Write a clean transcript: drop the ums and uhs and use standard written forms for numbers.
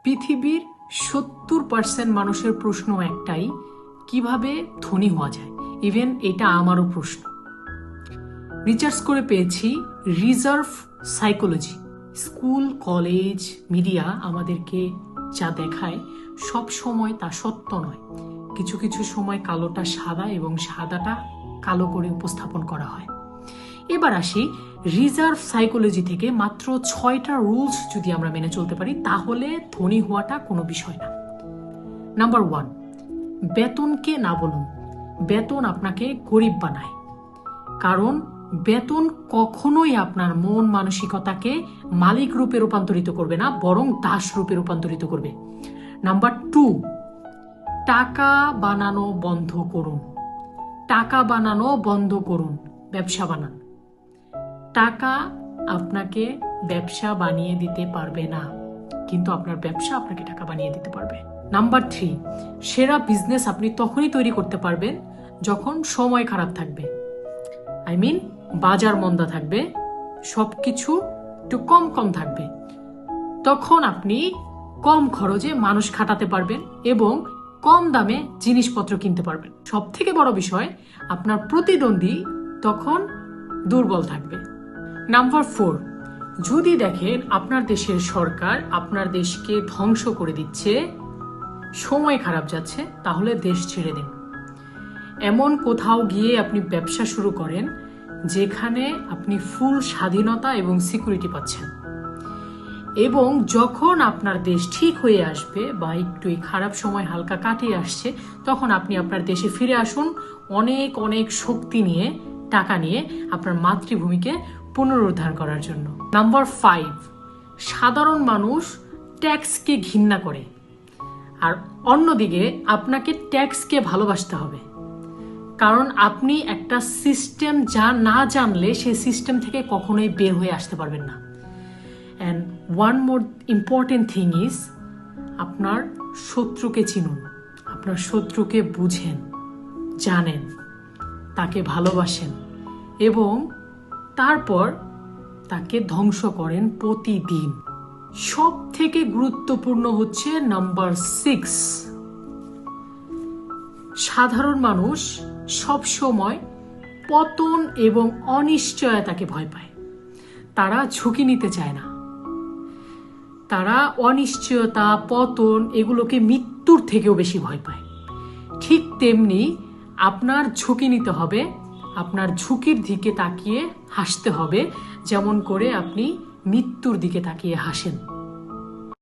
পৃথিবীর 70% মানুষের প্রশ্ন একটাই, কিভাবে ধনী হওয়া যায়। ইভেন এটা আমারও প্রশ্ন। রিসার্চ করে পেয়েছি reserve psychology, school, college, media আমাদেরকে যা দেখায় সব সময় তা সত্য নয়। কিছু কিছু সময় কালোটা সাদা এবং সাদাটা কালো করে উপস্থাপন করা হয়। এবার আসি রিজার্ভ সাইকোলজি থেকে মাত্র 6টা রুলস যদি আমরা মেনে চলতে পারি তাহলে ধনী হওয়াটা কোনো বিষয় না। নাম্বার 1, বেতনকে না বলুন। বেতন আপনাকে গরিব বানায়, কারণ বেতন কখনোই আপনার মন মানসিকতাকে মালিক রূপে রূপান্তরিত করবে না, বরং দাস রূপে রূপান্তরিত করবে। নাম্বার 2, টাকা বানানো বন্ধ করুন। টাকা বানানো বন্ধ করুন, ব্যবসা বানান। টাকা আপনাকে ব্যবসা বানিয়ে দিতে পারবে না, কিন্তু আপনার ব্যবসা আপনাকে টাকা বানিয়ে দিতে পারবে। নাম্বার 3, সেরা বিজনেস আপনি তখনই তৈরি করতে পারবেন যখন সময় খারাপ থাকবে, বাজার মন্দা থাকবে, সবকিছু একটু কম কম থাকবে। তখন আপনি কম খরচে মানুষ খাটাতে পারবেন এবং কম দামে জিনিসপত্র কিনতে পারবেন। সব থেকে বড় বিষয়, আপনার প্রতিদ্বন্দ্বী তখন দুর্বল থাকবে। নাম্বার 4, যদি দেখেন আপনার দেশের সরকার আপনার দেশকে ধ্বংস করে দিচ্ছে, সময় খারাপ যাচ্ছে, তাহলে দেশ ছেড়ে দিন। এমন কোথাও গিয়ে আপনি ব্যবসা শুরু করেন যেখানে আপনি ফুল স্বাধীনতা এবং সিকিউরিটি পাচ্ছেন। এবং যখন আপনার দেশ ঠিক হয়ে আসবে বা একটু খারাপ সময় হালকা কাটিয়ে আসছে, তখন আপনি আপনার দেশে ফিরে আসুন অনেক অনেক শক্তি নিয়ে, টাকা নিয়ে আপনার মাতৃভূমিকে পুনরুদ্ধার করার জন্য। নাম্বার 5, সাধারণ মানুষ ট্যাক্সকে ঘৃণা করে, আর অন্যদিকে আপনাকে ট্যাক্সকে ভালোবাসতে হবে, কারণ আপনি একটা সিস্টেম যা না জানলে সেই সিস্টেম থেকে কখনোই বের হয়ে আসতে পারবেন না। And one more important thing is, আপনার শত্রুকে চিনুন, আপনার শত্রুকে বুঝেন, জানেন, তাকে ভালোবাসেন এবং তারপর তাকে ধ্বংস করেন প্রতিদিন। সব থেকে গুরুত্বপূর্ণ হচ্ছে নাম্বার 6, সাধারণ মানুষ সব সময় পতন এবং অনিশ্চয়তাকে ভয় পায়। তারা ঝুঁকি নিতে চায় না, তারা অনিশ্চয়তা, পতন এগুলোকে মৃত্যুর থেকেও বেশি ভয় পায়। ঠিক তেমনি আপনার ঝুঁকি নিতে হবে, আপনার ঝুঁকির দিকে তাকিয়ে হাসতে হবে, যেমন করে আপনি মৃত্যুর দিকে তাকিয়ে হাসেন।